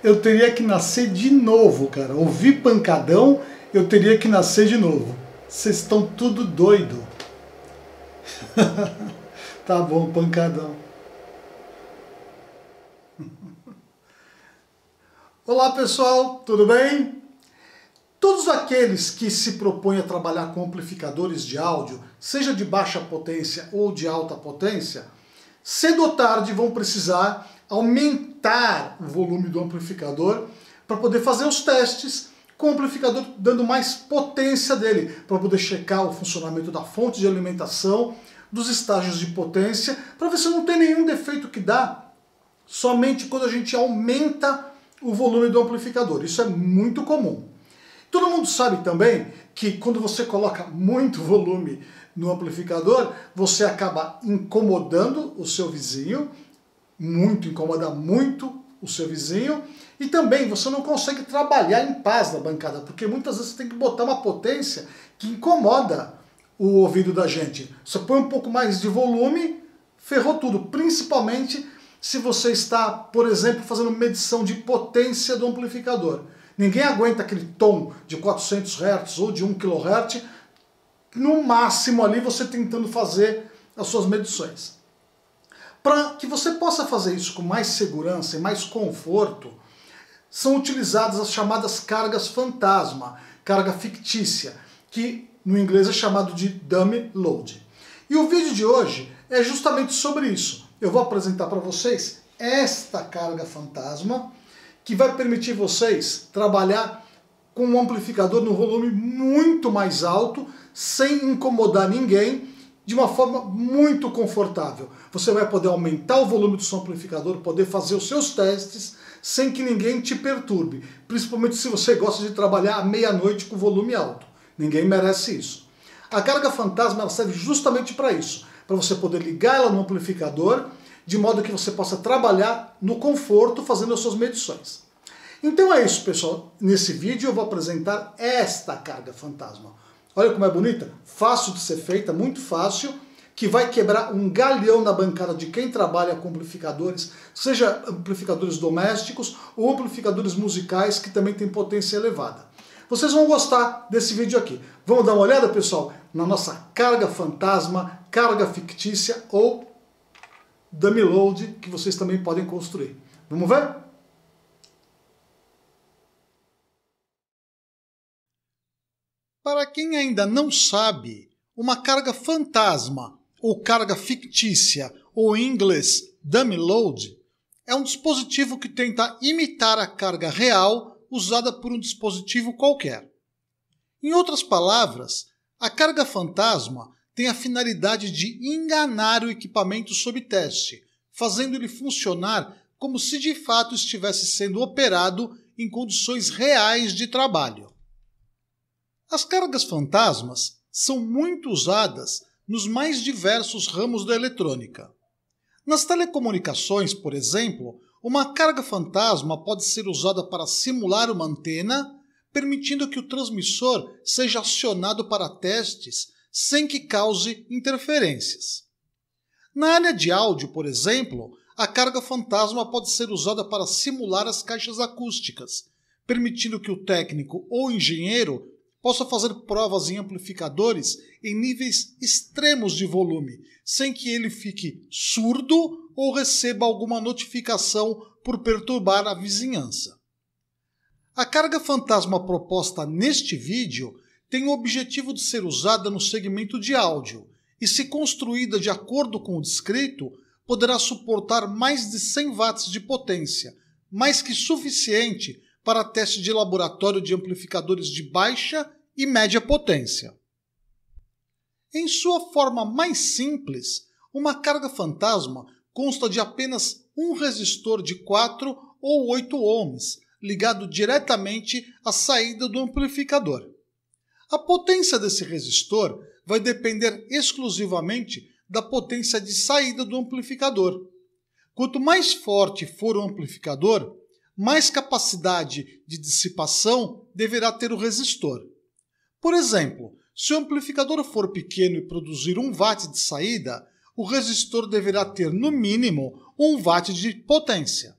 Eu teria que nascer de novo, cara. Ouvir pancadão, eu teria que nascer de novo. Vocês estão tudo doido. Tá bom, pancadão. Olá pessoal, tudo bem? Todos aqueles que se propõem a trabalhar com amplificadores de áudio, seja de baixa potência ou de alta potência, cedo ou tarde vão precisar aumentar o volume do amplificador para poder fazer os testes com o amplificador dando mais potência dele, para poder checar o funcionamento da fonte de alimentação, dos estágios de potência, para ver se não tem nenhum defeito que dá somente quando a gente aumenta o volume do amplificador. Isso é muito comum. Todo mundo sabe também que quando você coloca muito volume no amplificador, você acaba incomodando o seu vizinho, incomoda muito o seu vizinho, e também você não consegue trabalhar em paz na bancada, porque muitas vezes você tem que botar uma potência que incomoda o ouvido da gente. Você põe um pouco mais de volume, ferrou tudo, principalmente se você está, por exemplo, fazendo medição de potência do amplificador. Ninguém aguenta aquele tom de 400 Hz ou de 1 kHz, no máximo ali você tentando fazer as suas medições. Para que você possa fazer isso com mais segurança e mais conforto, são utilizadas as chamadas cargas fantasma, carga fictícia, que no inglês é chamado de dummy load. E o vídeo de hoje é justamente sobre isso. Eu vou apresentar para vocês esta carga fantasma, que vai permitir vocês trabalhar com um amplificador no volume muito mais alto, sem incomodar ninguém, de uma forma muito confortável. Você vai poder aumentar o volume do seu amplificador, poder fazer os seus testes, sem que ninguém te perturbe. Principalmente se você gosta de trabalhar à meia-noite com volume alto. Ninguém merece isso. A carga fantasma ela serve justamente para isso, para você poder ligar ela no amplificador, de modo que você possa trabalhar no conforto fazendo as suas medições. Então é isso, pessoal. Nesse vídeo eu vou apresentar esta carga fantasma. Olha como é bonita, fácil de ser feita, muito fácil, que vai quebrar um galhão na bancada de quem trabalha com amplificadores, seja amplificadores domésticos ou amplificadores musicais que também têm potência elevada. Vocês vão gostar desse vídeo aqui. Vamos dar uma olhada, pessoal, na nossa carga fantasma, carga fictícia ou dummy load, que vocês também podem construir. Vamos ver? Para quem ainda não sabe, uma carga fantasma ou carga fictícia, ou em inglês dummy load, é um dispositivo que tenta imitar a carga real usada por um dispositivo qualquer. Em outras palavras, a carga fantasma tem a finalidade de enganar o equipamento sob teste, fazendo ele funcionar como se de fato estivesse sendo operado em condições reais de trabalho. As cargas fantasmas são muito usadas nos mais diversos ramos da eletrônica. Nas telecomunicações, por exemplo, uma carga fantasma pode ser usada para simular uma antena, permitindo que o transmissor seja acionado para testes sem que cause interferências. Na área de áudio, por exemplo, a carga fantasma pode ser usada para simular as caixas acústicas, permitindo que o técnico ou engenheiro possa fazer provas em amplificadores em níveis extremos de volume, sem que ele fique surdo ou receba alguma notificação por perturbar a vizinhança. A carga fantasma proposta neste vídeo tem o objetivo de ser usada no segmento de áudio e, se construída de acordo com o descrito, poderá suportar mais de 100 watts de potência, mais que suficiente para teste de laboratório de amplificadores de baixa e média potência. Em sua forma mais simples, uma carga fantasma consta de apenas um resistor de 4 ou 8 ohms, ligado diretamente à saída do amplificador. A potência desse resistor vai depender exclusivamente da potência de saída do amplificador. Quanto mais forte for o amplificador, mais capacidade de dissipação deverá ter o resistor. Por exemplo, se o amplificador for pequeno e produzir 1 watt de saída, o resistor deverá ter no mínimo 1 watt de potência.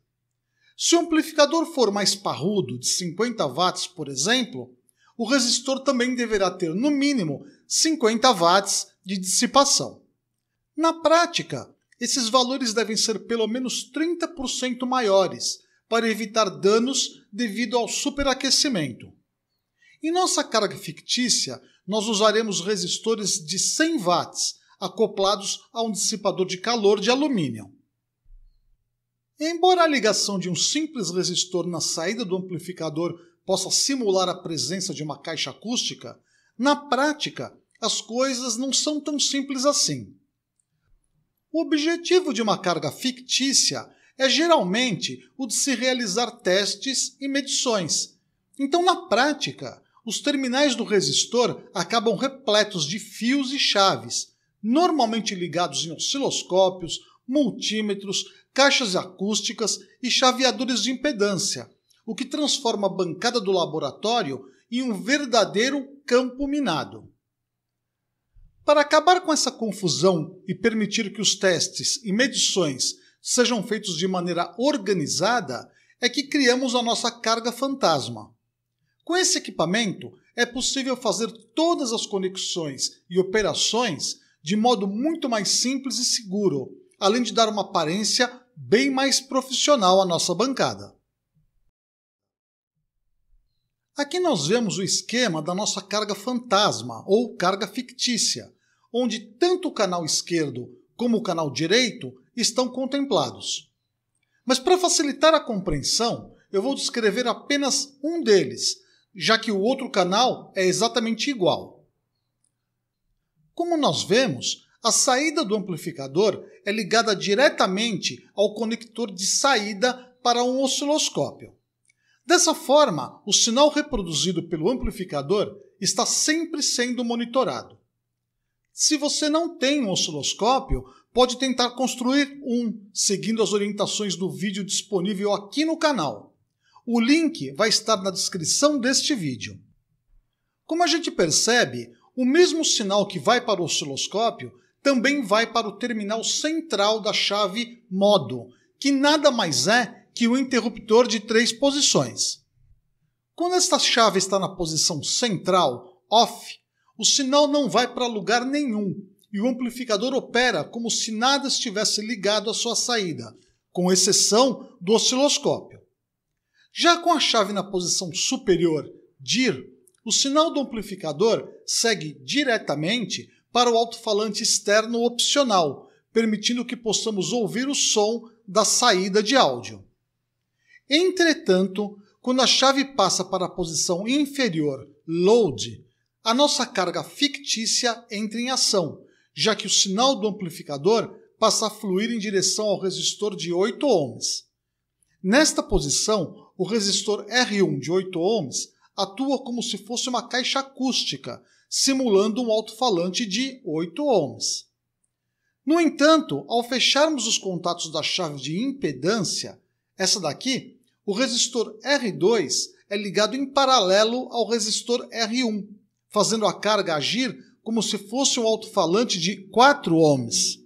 Se o amplificador for mais parrudo, de 50 watts, por exemplo, o resistor também deverá ter, no mínimo, 50 watts de dissipação. Na prática, esses valores devem ser pelo menos 30% maiores para evitar danos devido ao superaquecimento. Em nossa carga fictícia, nós usaremos resistores de 100 watts acoplados a um dissipador de calor de alumínio. Embora a ligação de um simples resistor na saída do amplificador possa simular a presença de uma caixa acústica, na prática as coisas não são tão simples assim. O objetivo de uma carga fictícia é geralmente o de se realizar testes e medições. Então, na prática, os terminais do resistor acabam repletos de fios e chaves, normalmente ligados em osciloscópios, multímetros, caixas acústicas e chaveadores de impedância, o que transforma a bancada do laboratório em um verdadeiro campo minado. Para acabar com essa confusão e permitir que os testes e medições sejam feitos de maneira organizada, é que criamos a nossa carga fantasma. Com esse equipamento, é possível fazer todas as conexões e operações de modo muito mais simples e seguro, além de dar uma aparência bem mais profissional à nossa bancada. Aqui nós vemos o esquema da nossa carga fantasma ou carga fictícia, onde tanto o canal esquerdo como o canal direito estão contemplados. Mas para facilitar a compreensão, eu vou descrever apenas um deles, já que o outro canal é exatamente igual. Como nós vemos, a saída do amplificador é ligada diretamente ao conector de saída para um osciloscópio. Dessa forma, o sinal reproduzido pelo amplificador está sempre sendo monitorado. Se você não tem um osciloscópio, pode tentar construir um, seguindo as orientações do vídeo disponível aqui no canal. O link vai estar na descrição deste vídeo. Como a gente percebe, o mesmo sinal que vai para o osciloscópio também vai para o terminal central da chave modo, que nada mais é que o interruptor de 3 posições. Quando esta chave está na posição central, off, o sinal não vai para lugar nenhum e o amplificador opera como se nada estivesse ligado à sua saída, com exceção do osciloscópio. Já com a chave na posição superior, dir, o sinal do amplificador segue diretamente para o alto-falante externo opcional, permitindo que possamos ouvir o som da saída de áudio. Entretanto, quando a chave passa para a posição inferior, load, a nossa carga fictícia entra em ação, já que o sinal do amplificador passa a fluir em direção ao resistor de 8 ohms. Nesta posição, o resistor R1 de 8 ohms atua como se fosse uma caixa acústica, simulando um alto-falante de 8 ohms. No entanto, ao fecharmos os contatos da chave de impedância, essa daqui, o resistor R2 é ligado em paralelo ao resistor R1, fazendo a carga agir como se fosse um alto-falante de 4 ohms.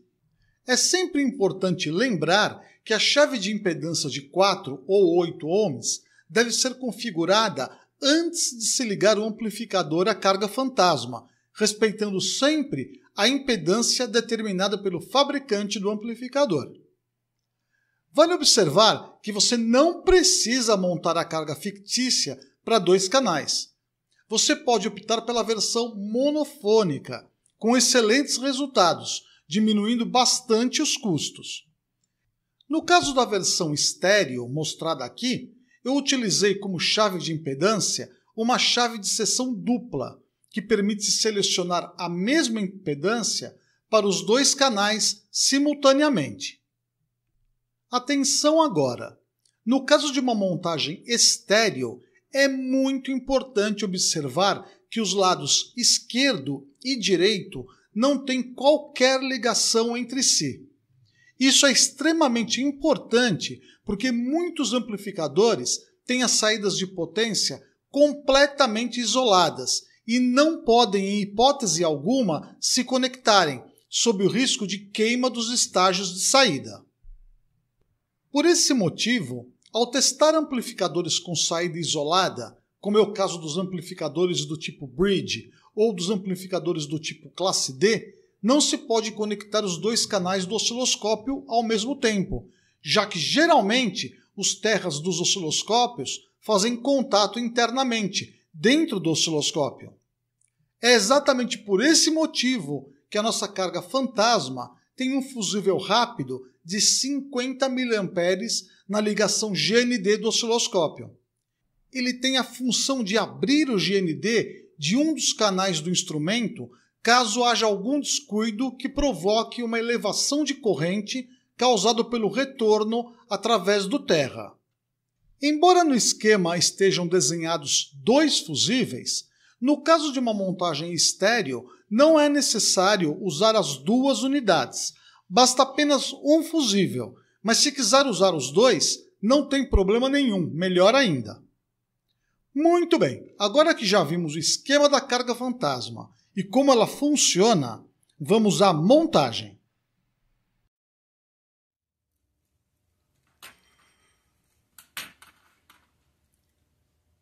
É sempre importante lembrar que a chave de impedância de 4 ou 8 ohms deve ser configurada antes de se ligar o amplificador à carga fantasma, respeitando sempre a impedância determinada pelo fabricante do amplificador. Vale observar que você não precisa montar a carga fictícia para 2 canais. Você pode optar pela versão monofônica, com excelentes resultados, diminuindo bastante os custos. No caso da versão estéreo mostrada aqui, eu utilizei como chave de impedância uma chave de seção dupla, que permite selecionar a mesma impedância para os 2 canais simultaneamente. Atenção agora! No caso de uma montagem estéreo, é muito importante observar que os lados esquerdo e direito não têm qualquer ligação entre si. Isso é extremamente importante porque muitos amplificadores têm as saídas de potência completamente isoladas e não podem, em hipótese alguma, se conectarem, sob o risco de queima dos estágios de saída. Por esse motivo, Ao testar amplificadores com saída isolada, como é o caso dos amplificadores do tipo Bridge ou dos amplificadores do tipo classe D, não se pode conectar os dois canais do osciloscópio ao mesmo tempo, já que geralmente os terras dos osciloscópios fazem contato internamente, dentro do osciloscópio. É exatamente por esse motivo que a nossa carga fantasma tem um fusível rápido de 50 mA na ligação GND do osciloscópio. Ele tem a função de abrir o GND de um dos canais do instrumento caso haja algum descuido que provoque uma elevação de corrente causado pelo retorno através do terra. Embora no esquema estejam desenhados dois fusíveis, no caso de uma montagem estéreo, não é necessário usar as duas unidades, basta apenas um fusível, mas se quiser usar os dois, não tem problema nenhum, melhor ainda. Muito bem, agora que já vimos o esquema da carga fantasma e como ela funciona, vamos à montagem.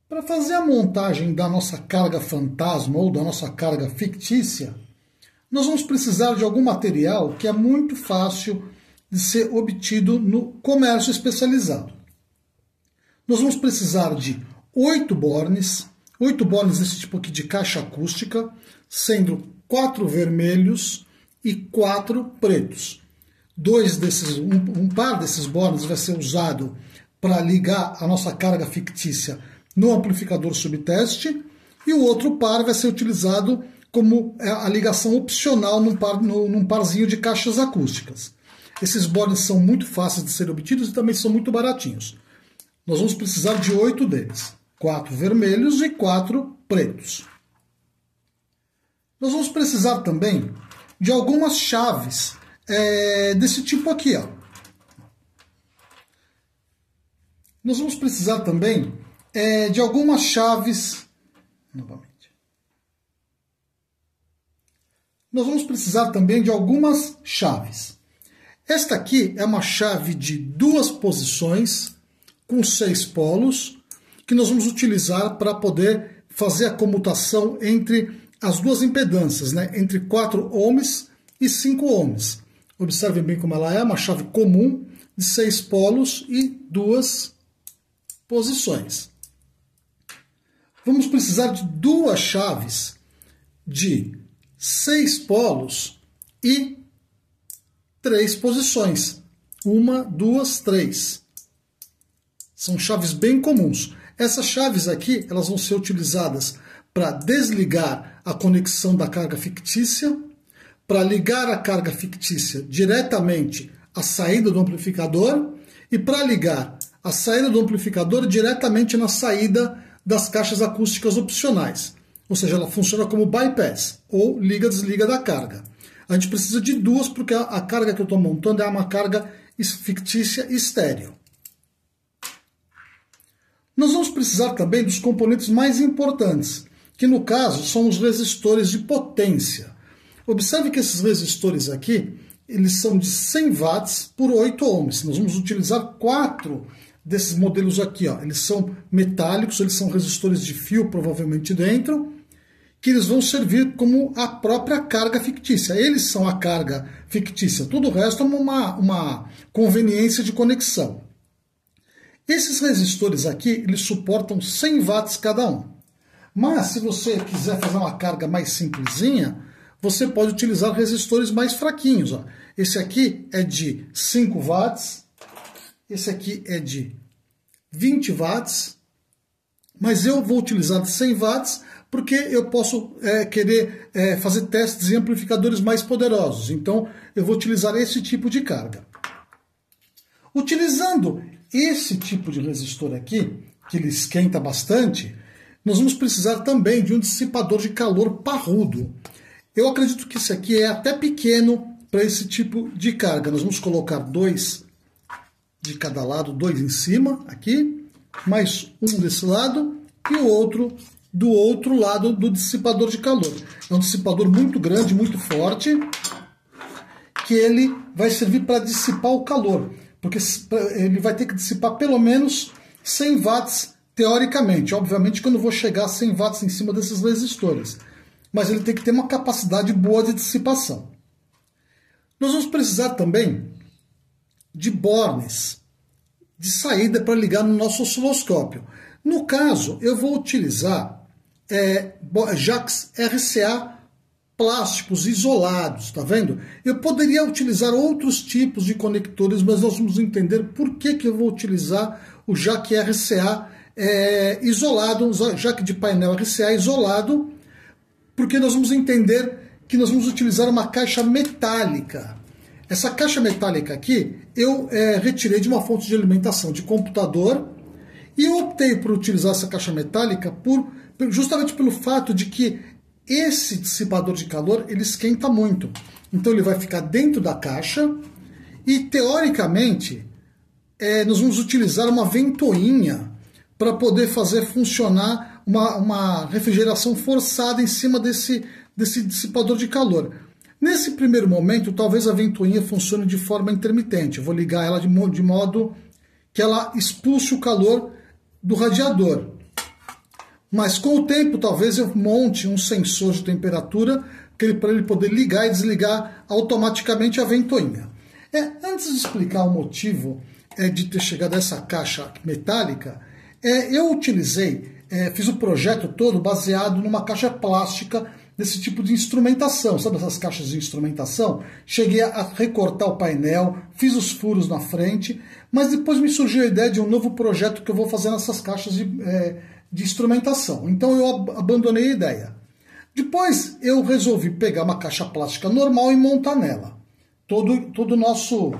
Para fazer a montagem da nossa carga fantasma ou da nossa carga fictícia, nós vamos precisar de algum material que é muito fácil de ser obtido no comércio especializado. Nós vamos precisar de 8 bornes desse tipo aqui de caixa acústica, sendo 4 vermelhos e 4 pretos. Um par desses bornes vai ser usado para ligar a nossa carga fictícia no amplificador subteste, e o outro par vai ser utilizado como a ligação opcional num parzinho de caixas acústicas. Esses bornes são muito fáceis de ser obtidos e também são muito baratinhos. Nós vamos precisar de 8 deles, 4 vermelhos e 4 pretos. Nós vamos precisar também de algumas chaves desse tipo aqui, ó. Nós vamos precisar também de algumas chaves. Novamente. Nós vamos precisar também de algumas chaves. Esta aqui é uma chave de 2 posições com 6 polos que nós vamos utilizar para poder fazer a comutação entre as duas impedâncias, né? Entre 4 ohms e 5 ohms. Observem bem como ela é, uma chave comum de 6 polos e 2 posições. Vamos precisar de 2 chaves de 6 polos e 3 posições. 1, 2, 3. São chaves bem comuns. Essas chaves aqui, elas vão ser utilizadas para desligar a conexão da carga fictícia, para ligar a carga fictícia diretamente à saída do amplificador e para ligar a saída do amplificador diretamente na saída das caixas acústicas opcionais. Ou seja, ela funciona como bypass, ou liga-desliga da carga. A gente precisa de 2 porque a carga que eu estou montando é uma carga fictícia estéreo. Nós vamos precisar também dos componentes mais importantes, que no caso são os resistores de potência. Observe que esses resistores aqui, eles são de 100 watts por 8 ohms. Nós vamos utilizar 4 desses modelos aqui, ó. Eles são metálicos, eles são resistores de fio provavelmente dentro, que eles vão servir como a própria carga fictícia. Eles são a carga fictícia, tudo o resto é uma conveniência de conexão. Esses resistores aqui, eles suportam 100 watts cada um. Mas se você quiser fazer uma carga mais simplesinha, você pode utilizar resistores mais fraquinhos, ó. Esse aqui é de 5 watts, esse aqui é de 20 watts, mas eu vou utilizar de 100 watts porque eu posso querer fazer testes em amplificadores mais poderosos. Então eu vou utilizar esse tipo de carga. Utilizando esse tipo de resistor aqui, que ele esquenta bastante, nós vamos precisar também de um dissipador de calor parrudo. Eu acredito que esse aqui é até pequeno para esse tipo de carga. Nós vamos colocar 2 de cada lado, 2 em cima, aqui, mais um desse lado e o outro do outro lado do dissipador de calor. É um dissipador muito grande, muito forte, que ele vai servir para dissipar o calor. porque ele vai ter que dissipar pelo menos 100 watts teoricamente. Obviamente que eu não vou chegar a 100 watts em cima desses resistores, mas ele tem que ter uma capacidade boa de dissipação. Nós vamos precisar também de bornes de saída para ligar no nosso osciloscópio. No caso, eu vou utilizar jacks RCA plásticos isolados, tá vendo? Eu poderia utilizar outros tipos de conectores, mas nós vamos entender por que eu vou utilizar o jack RCA isolado, o jack de painel RCA isolado, porque nós vamos entender que nós vamos utilizar uma caixa metálica. Essa caixa metálica aqui eu retirei de uma fonte de alimentação de computador e eu optei por utilizar essa caixa metálica justamente pelo fato de que esse dissipador de calor ele esquenta muito. Então ele vai ficar dentro da caixa e teoricamente nós vamos utilizar uma ventoinha para poder fazer funcionar uma refrigeração forçada em cima desse dissipador de calor. Nesse primeiro momento, talvez a ventoinha funcione de forma intermitente. Eu vou ligar ela de modo que ela expulse o calor do radiador. Mas com o tempo, talvez eu monte um sensor de temperatura para ele poder ligar e desligar automaticamente a ventoinha. Antes de explicar o motivo de ter chegado a essa caixa metálica, eu fiz o projeto todo baseado numa caixa plástica desse tipo de instrumentação. Sabe essas caixas de instrumentação? Cheguei a recortar o painel, fiz os furos na frente, mas depois me surgiu a ideia de um novo projeto que eu vou fazer nessas caixas de instrumentação. Então eu abandonei a ideia. Depois eu resolvi pegar uma caixa plástica normal e montar nela todo o nosso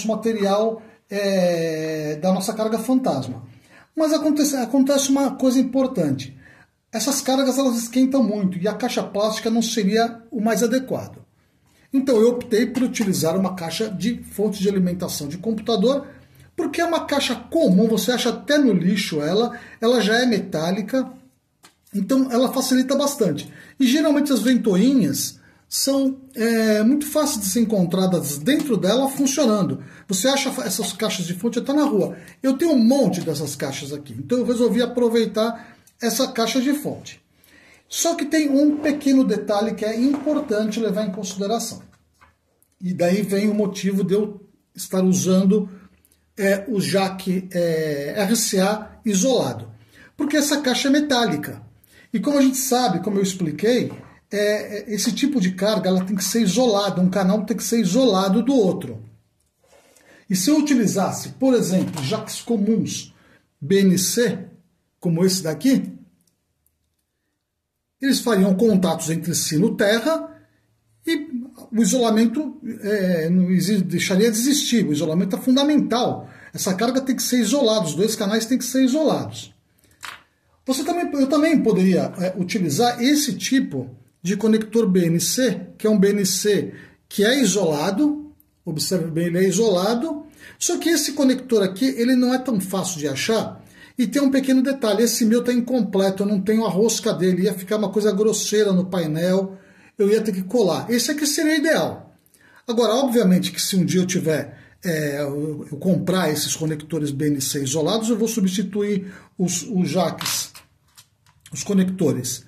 material da nossa carga fantasma. Mas acontece uma coisa importante. Essas cargas elas esquentam muito e a caixa plástica não seria o mais adequado. Então eu optei por utilizar uma caixa de fonte de alimentação de computador, porque é uma caixa comum, você acha até no lixo ela já é metálica, então ela facilita bastante. E geralmente as ventoinhas são muito fáceis de ser encontradas dentro dela funcionando. Você acha essas caixas de fonte até na rua. Eu tenho um monte dessas caixas aqui, então eu resolvi aproveitar essa caixa de fonte. Só que tem um pequeno detalhe que é importante levar em consideração. E daí vem o motivo de eu estar usando o jack RCA isolado. Porque essa caixa é metálica. E como a gente sabe, como eu expliquei, esse tipo de carga ela tem que ser isolada, um canal tem que ser isolado do outro. E se eu utilizasse, por exemplo, jacks comuns BNC, como esse daqui, eles fariam contatos entre si no terra e o isolamento não deixaria de existir. O isolamento é fundamental. Essa carga tem que ser isolada, os dois canais têm que ser isolados. Eu também poderia utilizar esse tipo de conector BNC, que é um BNC que é isolado, observe bem, ele é isolado, só que esse conector aqui ele não é tão fácil de achar. E tem um pequeno detalhe, esse meu está incompleto, eu não tenho a rosca dele, ia ficar uma coisa grosseira no painel, eu ia ter que colar. Esse aqui seria ideal. Agora, obviamente que se um dia eu tiver, eu comprar esses conectores BNC isolados, eu vou substituir os jacks, os conectores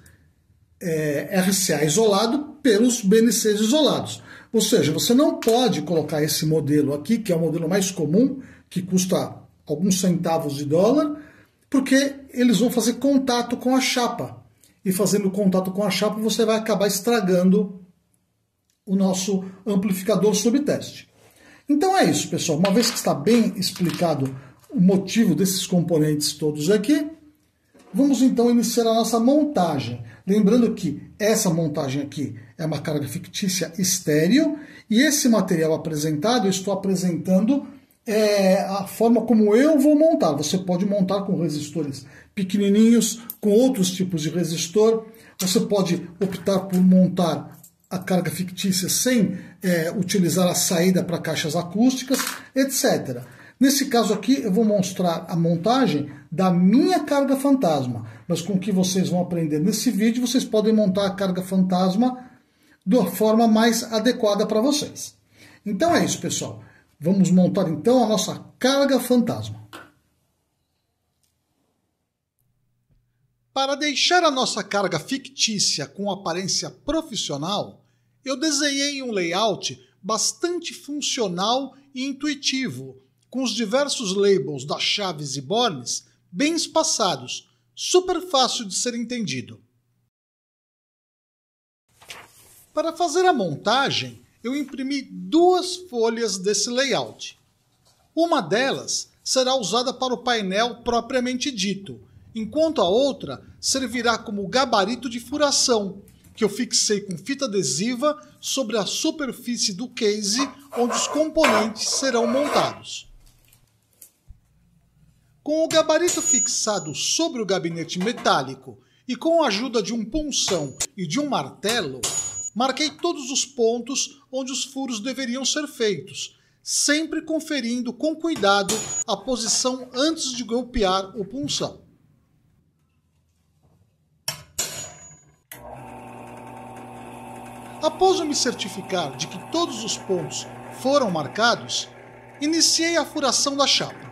RCA isolado pelos BNCs isolados. Ou seja, você não pode colocar esse modelo aqui, que é o modelo mais comum, que custa alguns centavos de dólar, porque eles vão fazer contato com a chapa. E fazendo contato com a chapa, você vai acabar estragando o nosso amplificador sob teste. Então é isso, pessoal. Uma vez que está bem explicado o motivo desses componentes todos aqui, vamos então iniciar a nossa montagem. Lembrando que essa montagem aqui é uma carga fictícia estéreo, e esse material apresentado, eu estou apresentando a forma como eu vou montar. Você pode montar com resistores pequenininhos, com outros tipos de resistor. Você pode optar por montar a carga fictícia sem utilizar a saída para caixas acústicas, etc. Nesse caso aqui, eu vou mostrar a montagem da minha carga fantasma. Mas com o que vocês vão aprender nesse vídeo, vocês podem montar a carga fantasma da forma mais adequada para vocês. Então é isso, pessoal. Vamos montar então a nossa carga fantasma. Para deixar a nossa carga fictícia com aparência profissional, eu desenhei um layout bastante funcional e intuitivo, com os diversos labels das chaves e bornes bem espaçados, super fácil de ser entendido. Para fazer a montagem, eu imprimi 2 folhas desse layout. Uma delas será usada para o painel propriamente dito, enquanto a outra servirá como gabarito de furação, que eu fixei com fita adesiva sobre a superfície do case onde os componentes serão montados. Com o gabarito fixado sobre o gabinete metálico e com a ajuda de um punção e de um martelo, marquei todos os pontos onde os furos deveriam ser feitos, sempre conferindo com cuidado a posição antes de golpear o punção. Após eu me certificar de que todos os pontos foram marcados, iniciei a furação da chapa.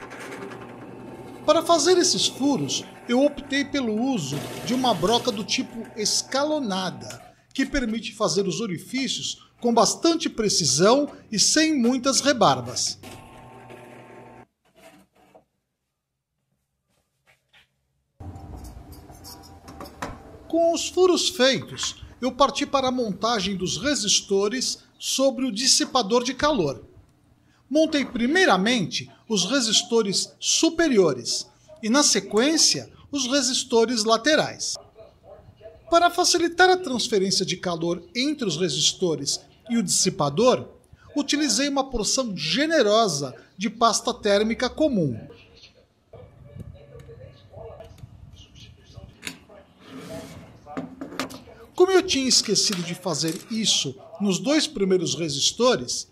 Para fazer esses furos, eu optei pelo uso de uma broca do tipo escalonada, que permite fazer os orifícios com bastante precisão e sem muitas rebarbas. Com os furos feitos, eu parti para a montagem dos resistores sobre o dissipador de calor. Montei primeiramente os resistores superiores e, na sequência, os resistores laterais. Para facilitar a transferência de calor entre os resistores e o dissipador, utilizei uma porção generosa de pasta térmica comum. Como eu tinha esquecido de fazer isso nos 2 primeiros resistores,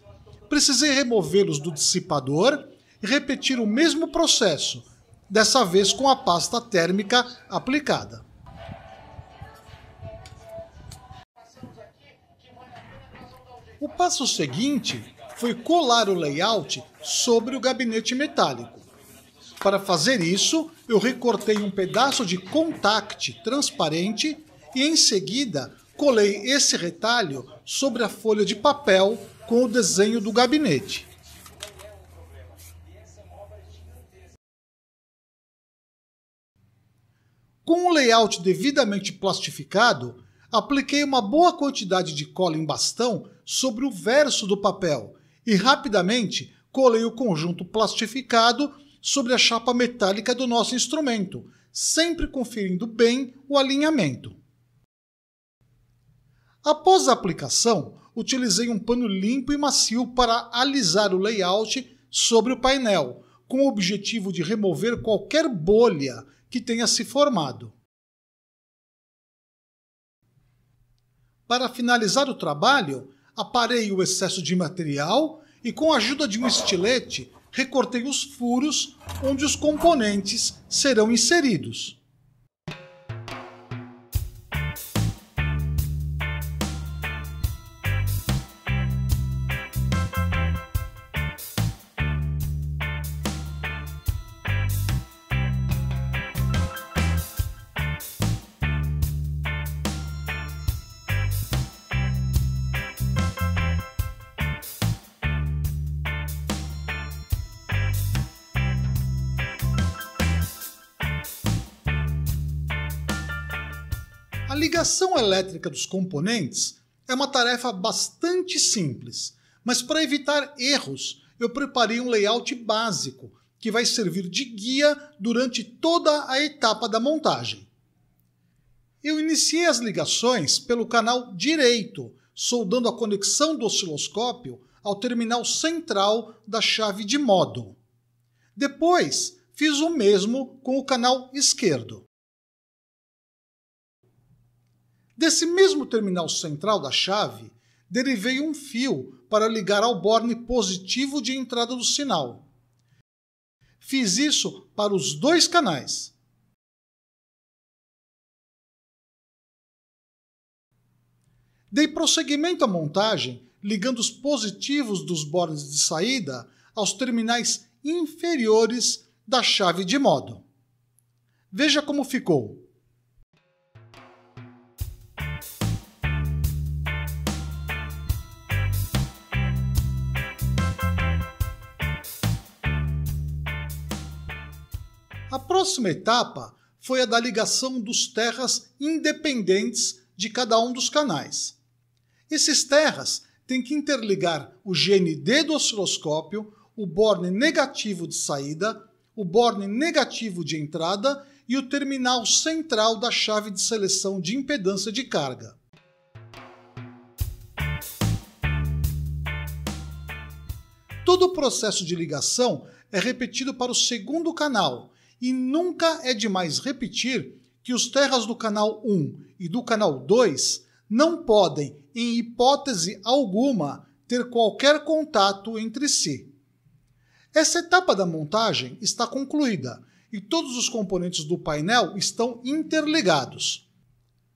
precisei removê-los do dissipador e repetir o mesmo processo, dessa vez com a pasta térmica aplicada. O passo seguinte foi colar o layout sobre o gabinete metálico. Para fazer isso, eu recortei um pedaço de contact transparente e, em seguida, colei esse retalho sobre a folha de papel com o desenho do gabinete. Com o layout devidamente plastificado, apliquei uma boa quantidade de cola em bastão sobre o verso do papel e rapidamente colei o conjunto plastificado sobre a chapa metálica do nosso instrumento, sempre conferindo bem o alinhamento. Após a aplicação, utilizei um pano limpo e macio para alisar o layout sobre o painel, com o objetivo de remover qualquer bolha que tenha se formado. Para finalizar o trabalho, aparei o excesso de material e, com a ajuda de um estilete, recortei os furos onde os componentes serão inseridos. A ligação elétrica dos componentes é uma tarefa bastante simples, mas para evitar erros, eu preparei um layout básico que vai servir de guia durante toda a etapa da montagem. Eu iniciei as ligações pelo canal direito, soldando a conexão do osciloscópio ao terminal central da chave de modo. Depois, fiz o mesmo com o canal esquerdo. Desse mesmo terminal central da chave, derivei um fio para ligar ao borne positivo de entrada do sinal. Fiz isso para os 2 canais. Dei prosseguimento à montagem, ligando os positivos dos bornes de saída aos terminais inferiores da chave de modo. Veja como ficou. A próxima etapa foi a da ligação dos terras independentes de cada um dos canais. Esses terras têm que interligar o GND do osciloscópio, o borne negativo de saída, o borne negativo de entrada e o terminal central da chave de seleção de impedância de carga. Todo o processo de ligação é repetido para o segundo canal e nunca é demais repetir que os terras do canal 1 e do canal 2 não podem, em hipótese alguma, ter qualquer contato entre si. Essa etapa da montagem está concluída e todos os componentes do painel estão interligados.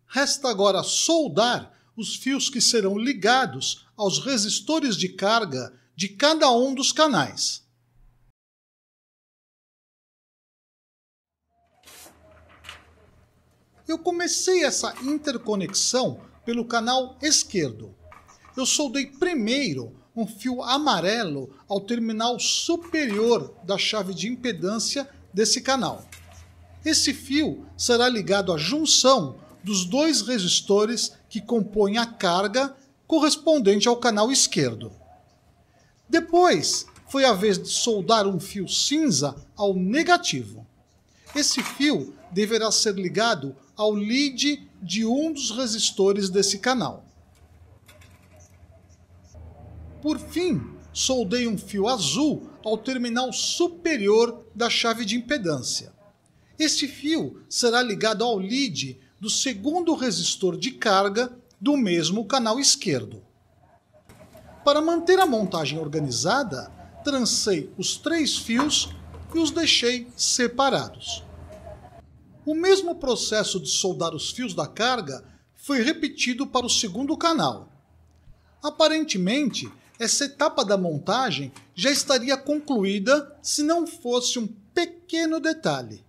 Resta agora soldar os fios que serão ligados aos resistores de carga de cada um dos canais. Eu comecei essa interconexão pelo canal esquerdo. Eu soldei primeiro um fio amarelo ao terminal superior da chave de impedância desse canal. Esse fio será ligado à junção dos dois resistores que compõem a carga correspondente ao canal esquerdo. Depois, foi a vez de soldar um fio cinza ao negativo. Esse fio deverá ser ligado ao lead de um dos resistores desse canal. Por fim, soldei um fio azul ao terminal superior da chave de impedância. Este fio será ligado ao lead do segundo resistor de carga do mesmo canal esquerdo. Para manter a montagem organizada, trancei os 3 fios e os deixei separados. O mesmo processo de soldar os fios da carga foi repetido para o segundo canal. Aparentemente, essa etapa da montagem já estaria concluída se não fosse um pequeno detalhe.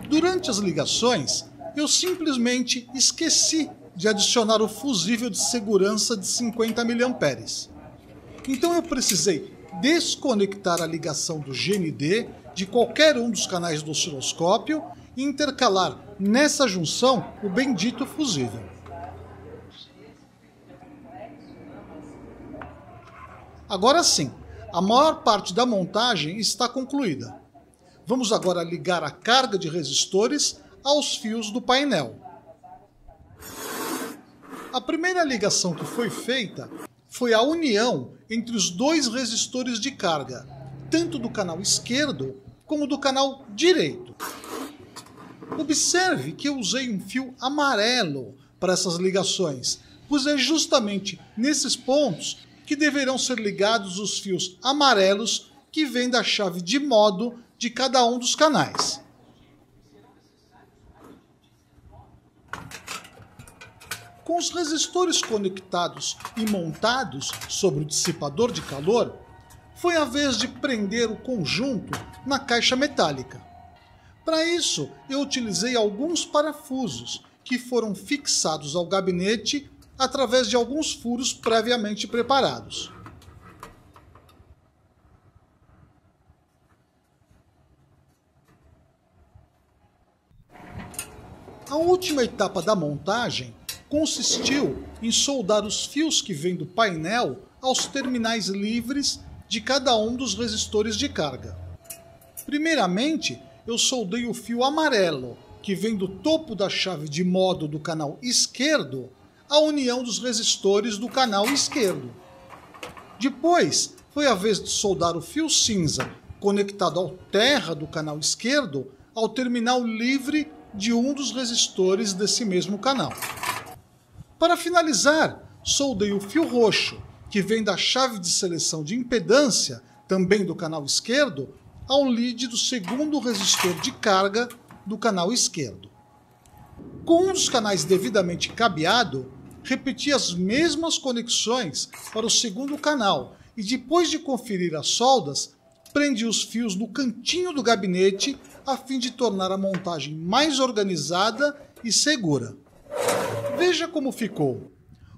Durante as ligações, eu simplesmente esqueci de adicionar o fusível de segurança de 50 mA. Então eu precisei desconectar a ligação do GND de qualquer um dos canais do osciloscópio e intercalar nessa junção o bendito fusível. Agora sim, a maior parte da montagem está concluída. Vamos agora ligar a carga de resistores aos fios do painel. A primeira ligação que foi feita foi a união entre os dois resistores de carga, tanto do canal esquerdo como do canal direito. Observe que eu usei um fio amarelo para essas ligações, pois é justamente nesses pontos que deverão ser ligados os fios amarelos que vêm da chave de modo de cada um dos canais. Com os resistores conectados e montados sobre o dissipador de calor, foi a vez de prender o conjunto na caixa metálica. Para isso, eu utilizei alguns parafusos que foram fixados ao gabinete através de alguns furos previamente preparados. A última etapa da montagem consistiu em soldar os fios que vêm do painel aos terminais livres de cada um dos resistores de carga. Primeiramente, eu soldei o fio amarelo, que vem do topo da chave de modo do canal esquerdo, à união dos resistores do canal esquerdo. Depois, foi a vez de soldar o fio cinza, conectado ao terra do canal esquerdo, ao terminal livre de um dos resistores desse mesmo canal. Para finalizar, soldei o fio roxo, que vem da chave de seleção de impedância, também do canal esquerdo, ao lead do segundo resistor de carga do canal esquerdo. Com um dos canais devidamente cabeado, repeti as mesmas conexões para o segundo canal e depois de conferir as soldas, prendi os fios no cantinho do gabinete a fim de tornar a montagem mais organizada e segura. Veja como ficou.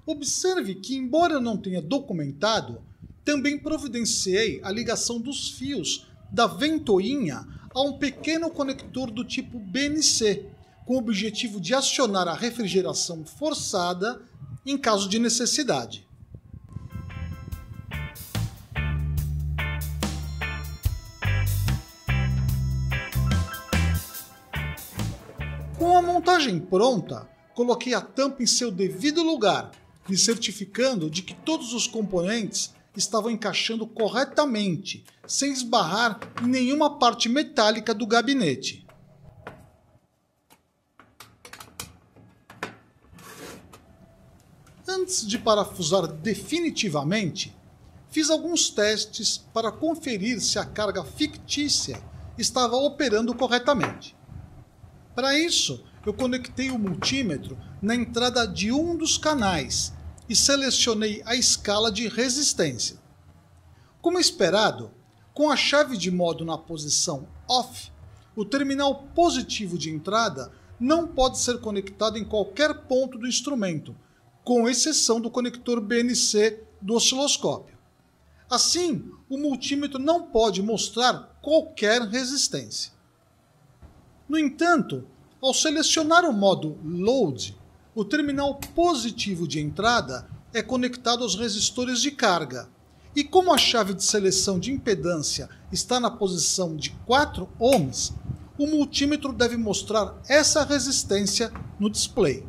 Observe que, embora eu não tenha documentado, também providenciei a ligação dos fios da ventoinha a um pequeno conector do tipo BNC, com o objetivo de acionar a refrigeração forçada em caso de necessidade. Com a montagem pronta, coloquei a tampa em seu devido lugar, me certificando de que todos os componentes estavam encaixando corretamente, sem esbarrar em nenhuma parte metálica do gabinete. Antes de parafusar definitivamente, fiz alguns testes para conferir se a carga fictícia estava operando corretamente. Para isso, eu conectei o multímetro na entrada de um dos canais e selecionei a escala de resistência. Como esperado, com a chave de modo na posição OFF, o terminal positivo de entrada não pode ser conectado em qualquer ponto do instrumento, com exceção do conector BNC do osciloscópio. Assim, o multímetro não pode mostrar qualquer resistência. No entanto, ao selecionar o modo Load, o terminal positivo de entrada é conectado aos resistores de carga, e como a chave de seleção de impedância está na posição de 4 ohms, o multímetro deve mostrar essa resistência no display.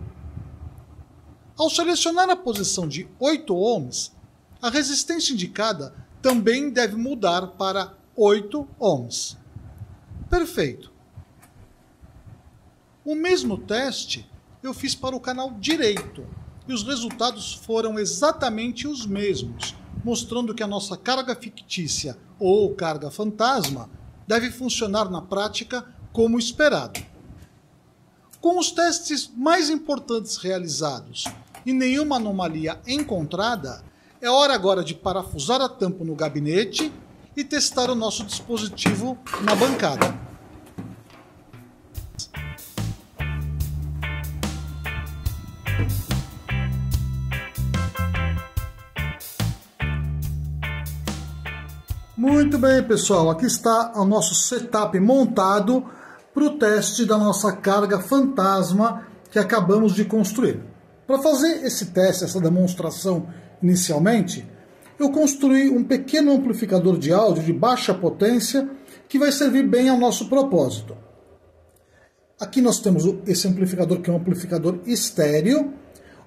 Ao selecionar a posição de 8 ohms, a resistência indicada também deve mudar para 8 ohms. Perfeito. O mesmo teste eu fiz para o canal direito e os resultados foram exatamente os mesmos, mostrando que a nossa carga fictícia ou carga fantasma deve funcionar na prática como esperado. Com os testes mais importantes realizados e nenhuma anomalia encontrada, é hora agora de parafusar a tampa no gabinete e testar o nosso dispositivo na bancada. Muito bem, pessoal, aqui está o nosso setup montado para o teste da nossa carga fantasma que acabamos de construir. Para fazer esse teste, essa demonstração inicialmente, eu construí um pequeno amplificador de áudio de baixa potência que vai servir bem ao nosso propósito. Aqui nós temos esse amplificador que é um amplificador estéreo.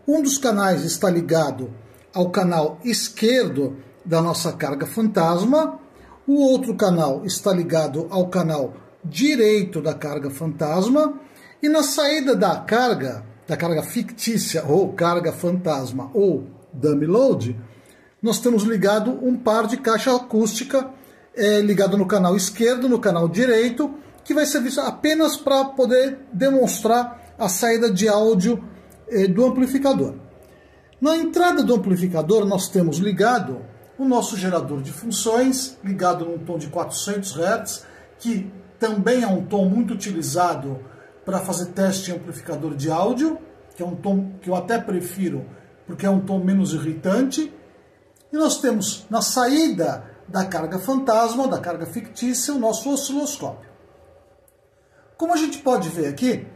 Um dos canais está ligado ao canal esquerdo da nossa carga fantasma. O outro canal está ligado ao canal direito da carga fantasma. E na saída da carga fictícia ou carga fantasma ou dummy load, nós temos ligado um par de caixa acústica ligado no canal esquerdo, no canal direito, que vai servir apenas para poder demonstrar a saída de áudio do amplificador. Na entrada do amplificador nós temos ligado o nosso gerador de funções, ligado num tom de 400 Hz, que também é um tom muito utilizado para fazer teste em amplificador de áudio, que é um tom que eu até prefiro, porque é um tom menos irritante. E nós temos na saída da carga fantasma, da carga fictícia, o nosso osciloscópio. Como a gente pode ver aqui,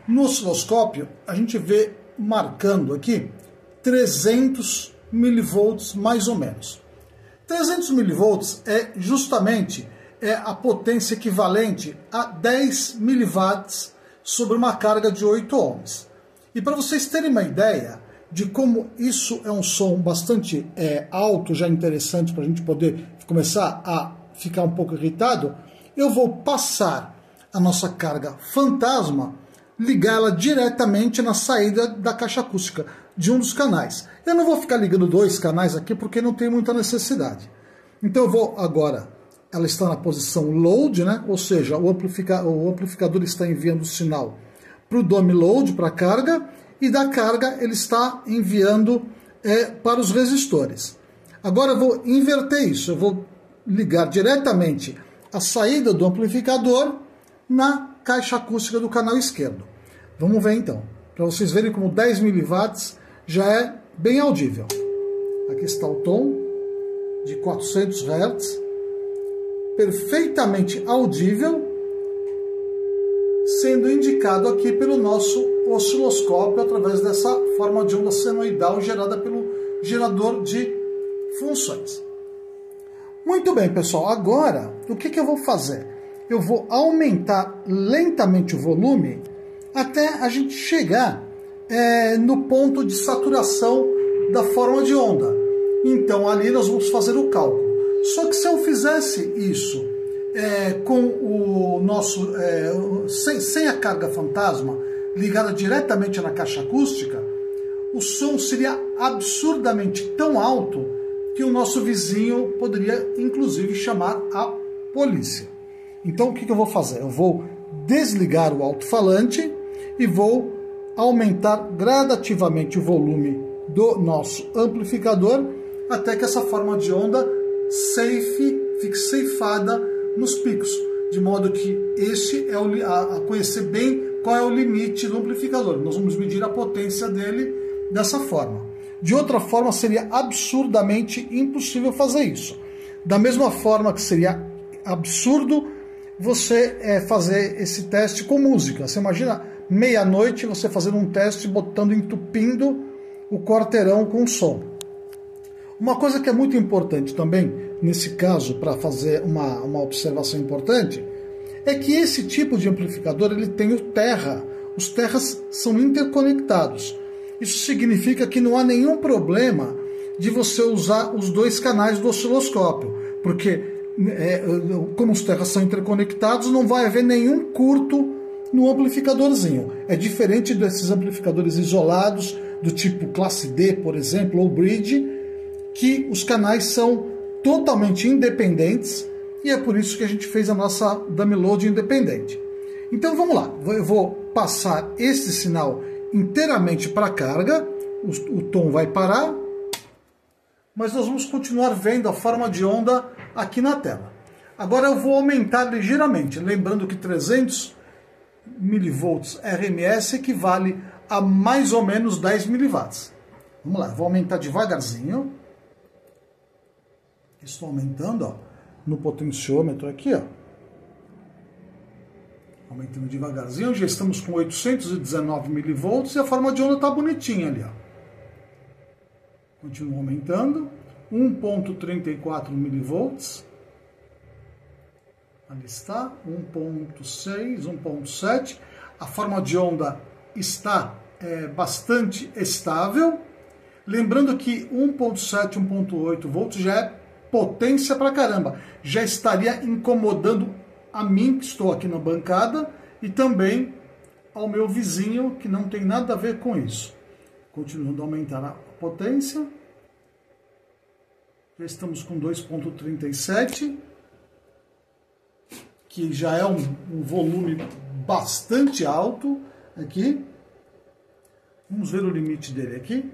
no osciloscópio, a gente vê marcando aqui 300 mV mais ou menos. 300 mV é justamente a potência equivalente a 10 mW sobre uma carga de 8 ohms. E para vocês terem uma ideia de como isso é um som bastante alto, já interessante para a gente poder começar a ficar um pouco irritado, eu vou passar a nossa carga fantasma, ligá-la diretamente na saída da caixa acústica de um dos canais. Eu não vou ficar ligando dois canais aqui porque não tem muita necessidade. Então eu vou agora, ela está na posição load, né? Ou seja, o amplificador está enviando o sinal para o dummy load, para a carga, e da carga ele está enviando para os resistores. Agora eu vou inverter isso, eu vou ligar diretamente a saída do amplificador na caixa acústica do canal esquerdo. Vamos ver então, para vocês verem como 10 mW já é bem audível. Aqui está o tom de 400 Hz, perfeitamente audível, sendo indicado aqui pelo nosso osciloscópio através dessa forma de onda senoidal gerada pelo gerador de funções. Muito bem, pessoal, agora o que eu vou fazer? Eu vou aumentar lentamente o volume até a gente chegar no ponto de saturação da forma de onda. Então ali nós vamos fazer o cálculo. Só que se eu fizesse isso com o nosso sem a carga fantasma ligada diretamente na caixa acústica, o som seria absurdamente tão alto que o nosso vizinho poderia inclusive chamar a polícia. Então o que eu vou fazer? Eu vou desligar o alto-falante e vou aumentar gradativamente o volume do nosso amplificador até que essa forma de onda fique ceifada nos picos, de modo que este é a conhecer bem qual é o limite do amplificador. Nós vamos medir a potência dele dessa forma. De outra forma, seria absurdamente impossível fazer isso. Da mesma forma que seria absurdo você fazer esse teste com música. Você imagina meia-noite você fazendo um teste entupindo o quarteirão com som. Uma coisa que é muito importante também, nesse caso, para fazer uma observação importante, é que esse tipo de amplificador ele tem o terra. Os terras são interconectados. Isso significa que não há nenhum problema de você usar os dois canais do osciloscópio, porque como os terras são interconectados, não vai haver nenhum curto no amplificadorzinho. É diferente desses amplificadores isolados, do tipo classe D, por exemplo, ou bridge, que os canais são totalmente independentes e é por isso que a gente fez a nossa dummy load independente. Então vamos lá, eu vou passar esse sinal inteiramente para a carga, o tom vai parar, mas nós vamos continuar vendo a forma de onda aqui na tela. Agora eu vou aumentar ligeiramente, lembrando que 300 mV RMS equivale a mais ou menos 10 mW. Vamos lá, vou aumentar devagarzinho. Estou aumentando, ó, no potenciômetro aqui, ó. Aumentando devagarzinho, já estamos com 819 mV e a forma de onda está bonitinha ali, ó. Continuo aumentando, 1.34 mV. Ali está, 1.6, 1.7. A forma de onda está bastante estável. Lembrando que 1.7, 1.8 volts já é potência pra caramba. Já estaria incomodando a mim, que estou aqui na bancada, e também ao meu vizinho, que não tem nada a ver com isso. Continuando a aumentar a potência. Já estamos com 2.37, que já é um volume bastante alto aqui. Vamos ver o limite dele aqui.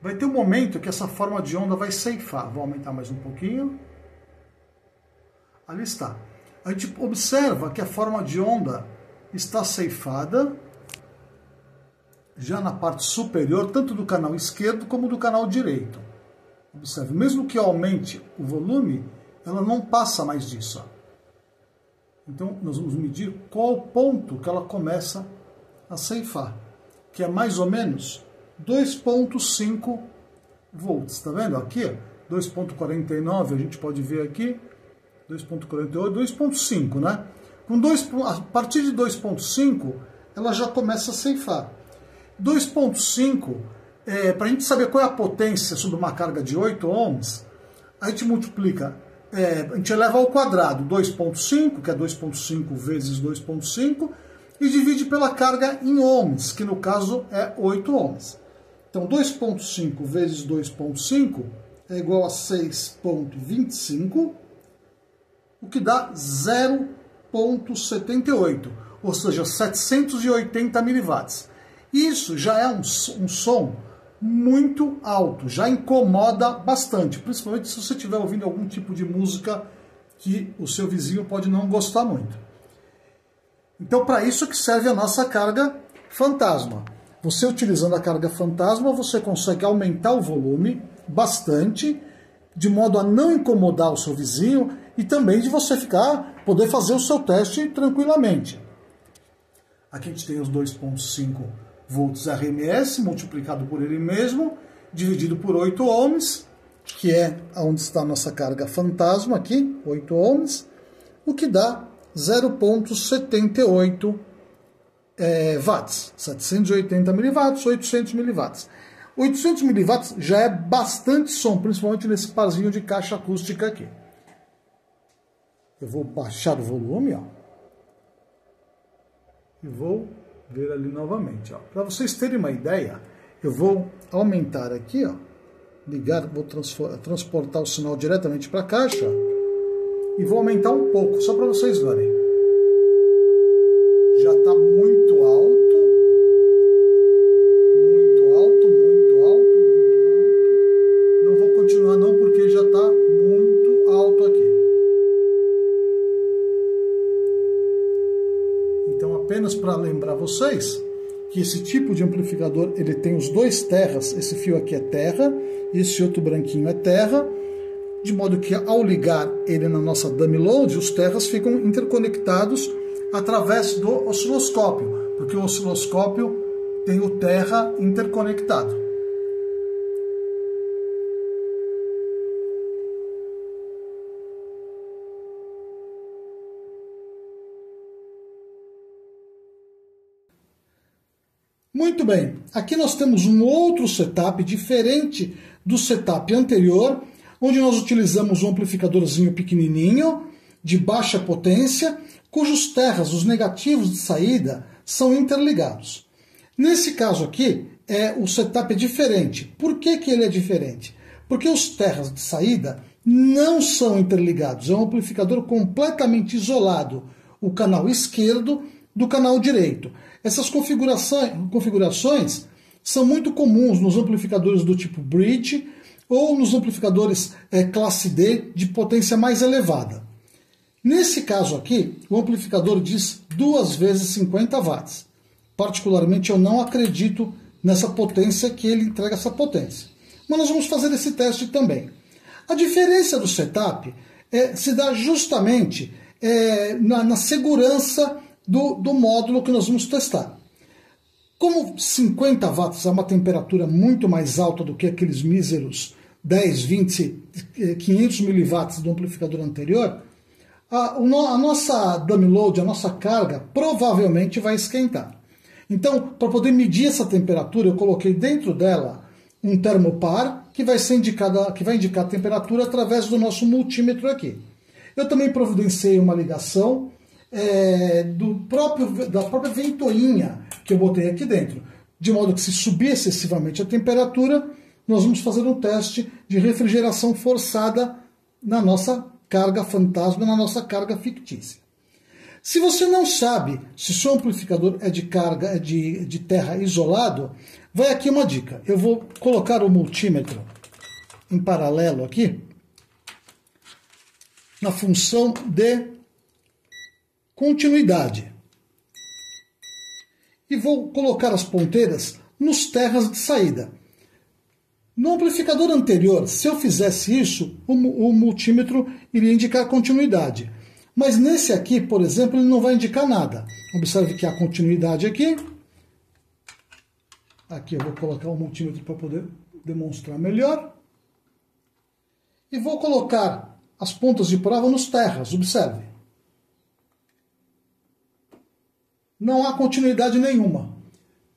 Vai ter um momento que essa forma de onda vai ceifar. Vou aumentar mais um pouquinho. Ali está. A gente observa que a forma de onda está ceifada já na parte superior, tanto do canal esquerdo como do canal direito. Observe, mesmo que aumente o volume, ela não passa mais disso. Então, nós vamos medir qual o ponto que ela começa a ceifar, que é mais ou menos 2.5 volts. Tá vendo? Aqui, 2.49, a gente pode ver aqui, 2.48, 2.5, né? A partir de 2.5, ela já começa a ceifar. 2.5, para a gente saber qual é a potência sobre uma carga de 8 ohms, a gente multiplica, a gente eleva ao quadrado 2.5, que é 2.5 vezes 2.5, e divide pela carga em ohms, que no caso é 8 ohms. Então 2.5 vezes 2.5 é igual a 6.25, o que dá 0.78, ou seja, 780 mW. Isso já é um som muito alto, já incomoda bastante, principalmente se você estiver ouvindo algum tipo de música que o seu vizinho pode não gostar muito. Então, para isso que serve a nossa carga fantasma. Você utilizando a carga fantasma, você consegue aumentar o volume bastante, de modo a não incomodar o seu vizinho e também de você poder fazer o seu teste tranquilamente. Aqui a gente tem os 2,5 volts RMS multiplicado por ele mesmo, dividido por 8 ohms, que é onde está a nossa carga fantasma aqui, 8 ohms, o que dá 0,78 watts, 780 miliwatts, 800 miliwatts. 800 miliwatts já é bastante som, principalmente nesse parzinho de caixa acústica aqui. Eu vou baixar o volume, ó, e vou ver ali novamente. Para vocês terem uma ideia, eu vou aumentar aqui, ó, ligar, vou transportar o sinal diretamente para a caixa e vou aumentar um pouco, só para vocês verem. Já está muito alto, muito alto, muito alto, muito alto. Não vou continuar não, porque já está muito alto aqui. Então, apenas para lembrar vocês que esse tipo de amplificador, ele tem os dois terras, esse fio aqui é terra, e esse outro branquinho é terra, de modo que ao ligar ele na nossa dummy load, os terras ficam interconectados através do osciloscópio, porque o osciloscópio tem o terra interconectado. Muito bem, aqui nós temos um outro setup diferente do setup anterior, onde nós utilizamos um amplificadorzinho pequenininho, de baixa potência, cujos terras, os negativos de saída, são interligados. Nesse caso aqui, o setup é diferente. Por que ele é diferente? Porque os terras de saída não são interligados. É um amplificador completamente isolado, o canal esquerdo do canal direito. Essas configurações são muito comuns nos amplificadores do tipo bridge ou nos amplificadores classe D de potência mais elevada. Nesse caso aqui, o amplificador diz 2 vezes 50 watts. Particularmente, eu não acredito nessa potência, que ele entrega essa potência. Mas nós vamos fazer esse teste também. A diferença do setup se dá justamente na segurança do módulo que nós vamos testar. Como 50 watts é uma temperatura muito mais alta do que aqueles míseros 10, 20, 500 miliwatts do amplificador anterior, a nossa dummy load, a nossa carga, provavelmente vai esquentar. Então, para poder medir essa temperatura, eu coloquei dentro dela um termopar que vai indicar a temperatura através do nosso multímetro aqui. Eu também providenciei uma ligação da própria ventoinha que eu botei aqui dentro, de modo que se subir excessivamente a temperatura, nós vamos fazer um teste de refrigeração forçada na nossa carga fantasma, na nossa carga fictícia. Se você não sabe se o seu amplificador é de carga, de terra isolado, vai aqui uma dica. Eu vou colocar o multímetro em paralelo aqui, na função de continuidade. E vou colocar as ponteiras nos terras de saída. No amplificador anterior, se eu fizesse isso, o multímetro iria indicar continuidade. Mas nesse aqui, por exemplo, ele não vai indicar nada. Observe que há continuidade aqui. Aqui eu vou colocar o multímetro para poder demonstrar melhor. E vou colocar as pontas de prova nos terras, observe. Não há continuidade nenhuma.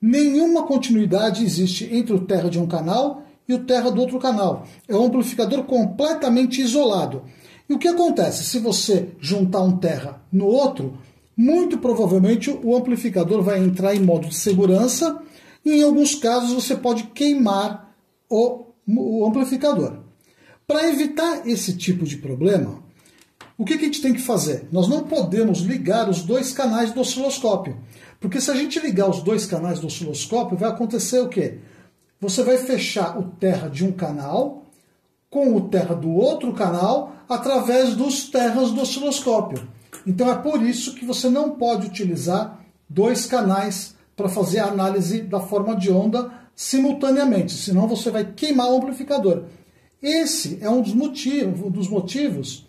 Nenhuma continuidade existe entre o terra de um canal e o terra do outro canal. É um amplificador completamente isolado. E o que acontece? Se você juntar um terra no outro, muito provavelmente o amplificador vai entrar em modo de segurança e em alguns casos você pode queimar o amplificador. Para evitar esse tipo de problema, o que a gente tem que fazer? Nós não podemos ligar os dois canais do osciloscópio, porque se a gente ligar os dois canais do osciloscópio, vai acontecer o quê? você vai fechar o terra de um canal com o terra do outro canal através dos terras do osciloscópio. Então é por isso que você não pode utilizar dois canais para fazer a análise da forma de onda simultaneamente, senão você vai queimar o amplificador. Esse é um dos motivos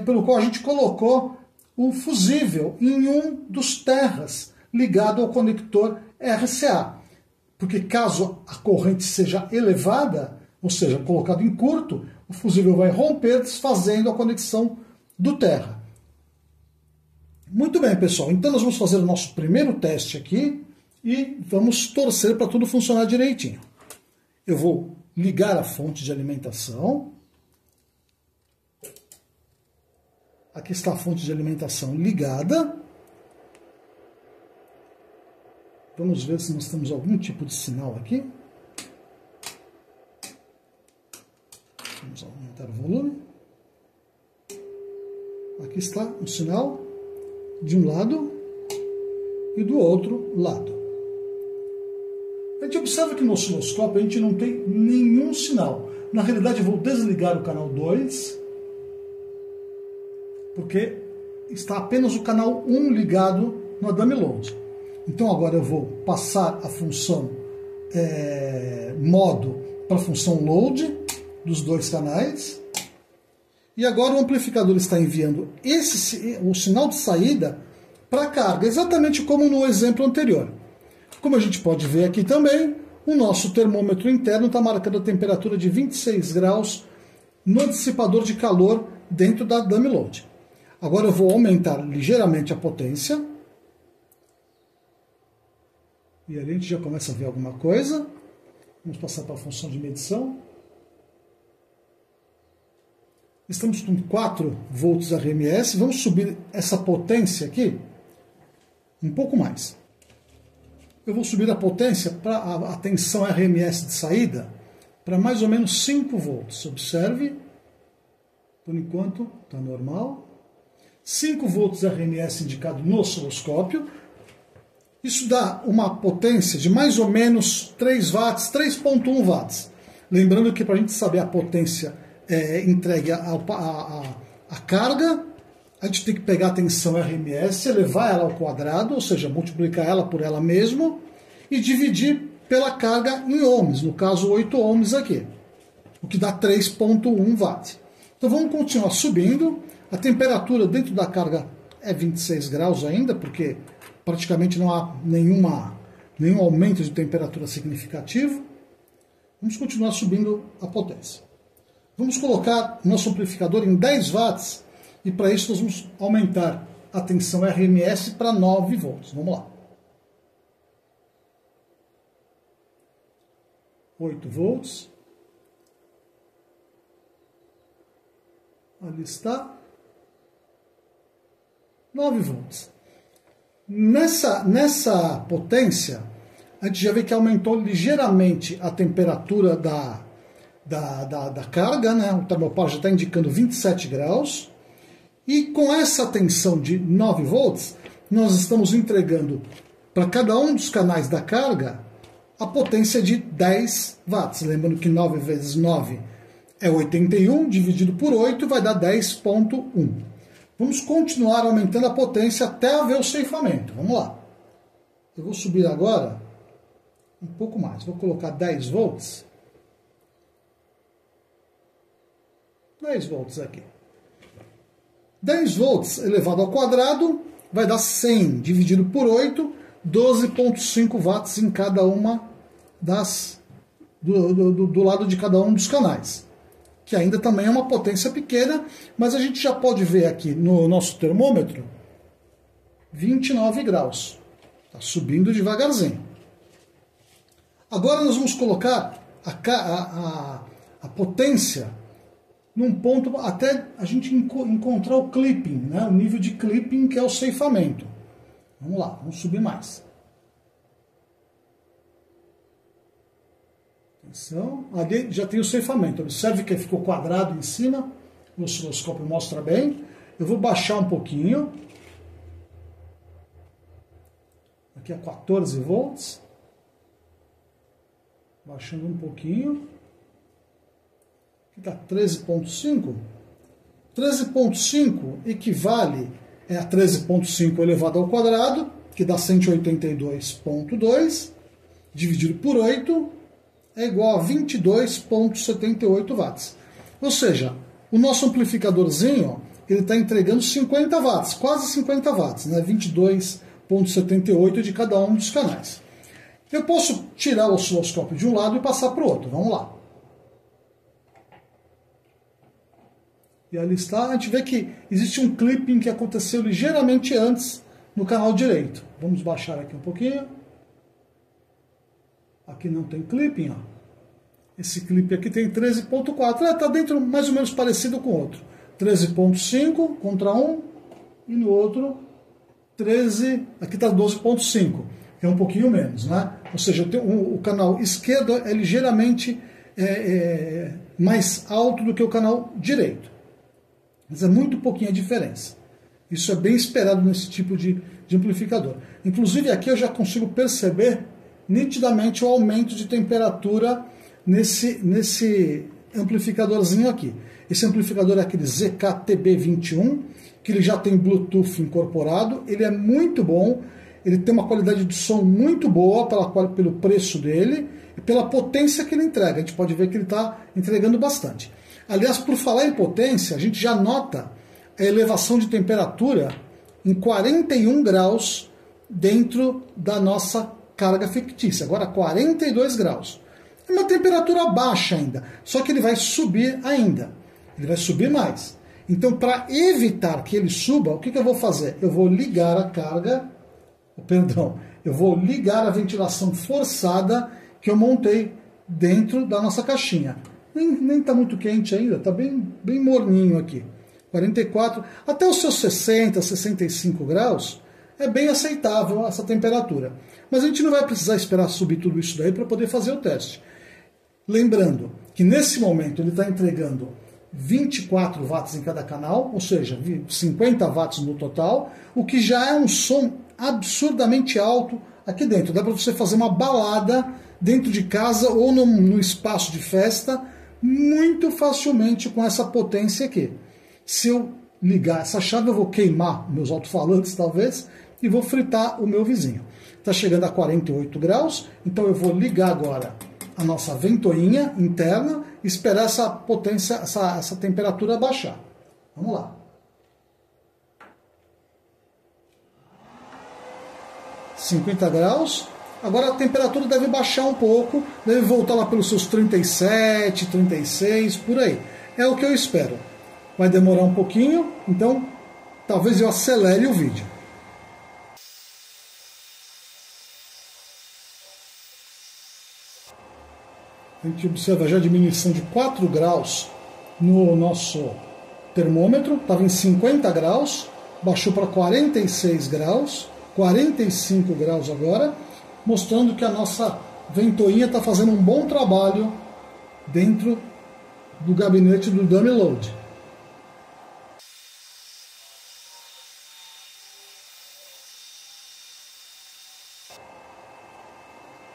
pelo qual a gente colocou o fusível em um dos terras ligado ao conector RCA. Porque caso a corrente seja elevada, ou seja, colocado em curto, o fusível vai romper, desfazendo a conexão do terra. Muito bem, pessoal. Então nós vamos fazer o nosso primeiro teste aqui e vamos torcer para tudo funcionar direitinho. Eu vou ligar a fonte de alimentação. Aqui está a fonte de alimentação ligada. Vamos ver se nós temos algum tipo de sinal aqui. Vamos aumentar o volume. Aqui está um sinal de um lado e do outro lado. A gente observa que no osciloscópio a gente não tem nenhum sinal. Na realidade eu vou desligar o canal 2, porque está apenas o canal 1 ligado no dummy load. Então agora eu vou passar a função modo para a função load dos dois canais. E agora o amplificador está enviando o sinal de saída para a carga, exatamente como no exemplo anterior. Como a gente pode ver aqui também, o nosso termômetro interno está marcando a temperatura de 26 graus no dissipador de calor dentro da dummy load. Agora eu vou aumentar ligeiramente a potência. E ali a gente já começa a ver alguma coisa. Vamos passar para a função de medição. Estamos com 4 volts RMS. Vamos subir essa potência aqui um pouco mais. Eu vou subir a potência para a tensão RMS de saída para mais ou menos 5 volts. Observe. Por enquanto está normal. 5 volts RMS indicado no osciloscópio. Isso dá uma potência de mais ou menos 3 watts, 3.1 watts. Lembrando que para a gente saber a potência entregue à carga, a gente tem que pegar a tensão RMS, elevar ela ao quadrado, ou seja, multiplicar ela por ela mesma e dividir pela carga em ohms, no caso 8 ohms aqui, o que dá 3.1 watts. Então vamos continuar subindo. A temperatura dentro da carga é 26 graus ainda, porque praticamente não há nenhum aumento de temperatura significativo. Vamos continuar subindo a potência. Vamos colocar nosso amplificador em 10 watts e para isso nós vamos aumentar a tensão RMS para 9 volts. Vamos lá. 8 volts. Ali está. 9 volts. Nessa potência, a gente já vê que aumentou ligeiramente a temperatura da carga, né? O termopar já está indicando 27 graus. E com essa tensão de 9 volts, nós estamos entregando para cada um dos canais da carga a potência de 10 watts. Lembrando que 9 vezes 9 é 81, dividido por 8 vai dar 10.1. Vamos continuar aumentando a potência até haver o ceifamento. Vamos lá. Eu vou subir agora um pouco mais. Vou colocar 10 volts. 10 volts aqui. 10 volts elevado ao quadrado vai dar 100 dividido por 8, 12.5 watts em cada uma do lado de cada um dos canais. Que ainda também é uma potência pequena, mas a gente já pode ver aqui no nosso termômetro 29 graus. Está subindo devagarzinho. Agora nós vamos colocar a potência num ponto até a gente encontrar o clipping, né? O nível de clipping que é o ceifamento. Vamos lá, vamos subir mais. Atenção, ali já tem o ceifamento. Observe que ficou quadrado em cima, o osciloscópio mostra bem. Eu vou baixar um pouquinho. Aqui é 14 volts. Baixando um pouquinho. Aqui está 13.5. 13.5 equivale a 13.5 elevado ao quadrado, que dá 182.2, dividido por 8, é igual a 22.78 watts. Ou seja, o nosso amplificadorzinho ele está entregando 50 watts, quase 50 watts, né? 22.78 de cada um dos canais. Eu posso tirar o osciloscópio de um lado e passar para o outro. Vamos lá. E ali está. A gente vê que existe um clipping que aconteceu ligeiramente antes no canal direito. Vamos baixar aqui um pouquinho. Aqui não tem clipping, ó. Esse clipe aqui tem 13.4. Está dentro mais ou menos parecido com o outro. 13.5 contra um. E no outro 13. Aqui está 12.5. Que é um pouquinho menos, né? Ou seja, o canal esquerdo é ligeiramente mais alto do que o canal direito. Mas é muito pouquinha a diferença. Isso é bem esperado nesse tipo de amplificador. Inclusive aqui eu já consigo perceber nitidamente o aumento de temperatura nesse amplificadorzinho aqui. Esse amplificador é aquele ZK-TB21, que ele já tem Bluetooth incorporado. Ele é muito bom, ele tem uma qualidade de som muito boa pelo preço dele e pela potência que ele entrega. A gente pode ver que ele está entregando bastante. Aliás, por falar em potência, a gente já nota a elevação de temperatura em 41 graus dentro da nossa carga fictícia. Agora 42 graus. É uma temperatura baixa ainda, só que ele vai subir ainda. Ele vai subir mais. Então, para evitar que ele suba, o que eu vou fazer? Eu vou ligar a carga, eu vou ligar a ventilação forçada que eu montei dentro da nossa caixinha. Nem está muito quente ainda, está bem morninho aqui. 44, até os seus 60, 65 graus, é bem aceitável essa temperatura. Mas a gente não vai precisar esperar subir tudo isso daí para poder fazer o teste. Lembrando que nesse momento ele está entregando 24 watts em cada canal, ou seja, 50 watts no total, o que já é um som absurdamente alto aqui dentro. Dá para você fazer uma balada dentro de casa ou no espaço de festa muito facilmente com essa potência aqui. Se eu ligar essa chave, eu vou queimar meus alto-falantes talvez e vou fritar o meu vizinho. Está chegando a 48 graus, então eu vou ligar agora a nossa ventoinha interna e esperar essa potência, essa temperatura baixar. Vamos lá. 50 graus. Agora a temperatura deve baixar um pouco, deve voltar lá pelos seus 37, 36, por aí. É o que eu espero. Vai demorar um pouquinho, então talvez eu acelere o vídeo. A gente observa já a diminuição de 4 graus no nosso termômetro. Estava em 50 graus, baixou para 46 graus, 45 graus agora, mostrando que a nossa ventoinha está fazendo um bom trabalho dentro do gabinete do dummy load.